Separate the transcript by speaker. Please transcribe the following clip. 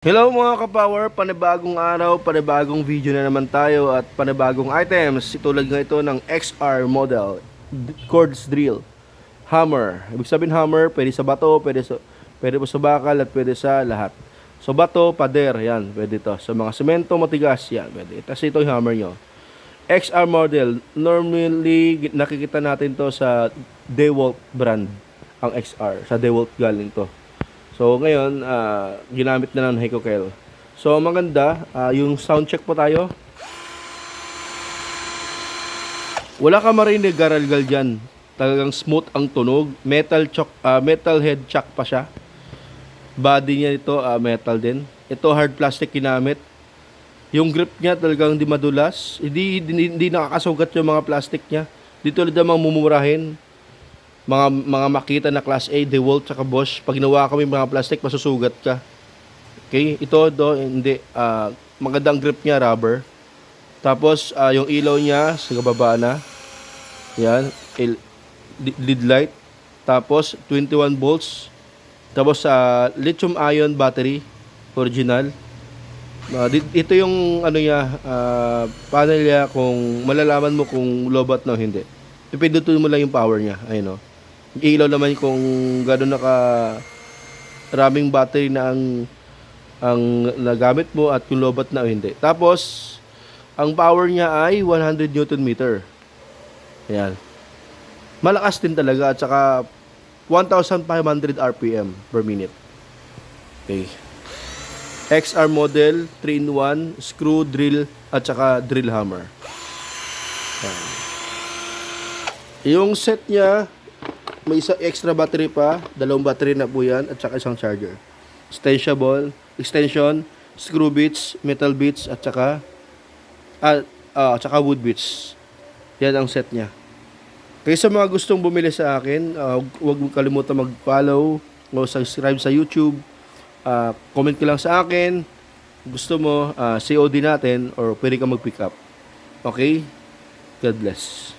Speaker 1: Hello mga kapower, panibagong araw, panibagong video na naman tayo at panibagong items. Tulad nga ito ng XR model, quartz drill, hammer. Ibig sabihin hammer, pwede sa bato, pwede po sa bakal at pwede sa lahat. So bato, pader, yan, pwede ito. Sa mga semento, matigas, yan, pwede. Tapos ito yung hammer nyo. XR model, normally nakikita natin to sa DeWalt brand, ang XR. Sa DeWalt galing to. So ngayon, ginamit na ng Heikokel. So maganda, yung sound check po tayo. Wala ka marinig garalgal dyan. Talagang smooth ang tunog. Metal head chuck pa siya. Body niya ito, metal din. Ito hard plastic ginamit. Yung grip niya talagang hindi madulas. Hindi nakakasugat yung mga plastic niya. Dito ulit namang mumurahin. Mga makita na class A, DeWalt tsaka Bosch, pag ginawa kami mga plastic, masusugat ka. Okay, ito hindi, magandang grip niya, rubber. Tapos yung ilaw niya sa baba na. Yan, lead light. Tapos 21 volts. Tapos lithium ion battery original. Ito yung ano niya, panel niya, kung malalaman mo kung lobat na o hindi. Ipindutin mo lang yung power niya, ayun o. Ilaw naman kung gano'n raming battery na ang nagamit mo at kung lobat na o hindi. Tapos, ang power niya ay 100 Newton meter. Ayan. Malakas din talaga at saka 1,500 RPM per minute. Okay. XR model, 3-in-1, screw, drill, at saka drill hammer. Ayan. Yung set niya, may isa extra battery pa, dalawang battery na po yan, at saka isang charger. Extension, screw bits, metal bits, at saka wood bits. Yan ang set niya. Kaya sa mga gustong bumili sa akin, huwag mo kalimutan mag-follow o subscribe sa YouTube. Comment ka lang sa akin. Gusto mo, COD natin or pwede ka mag-pick up. Okay? God bless.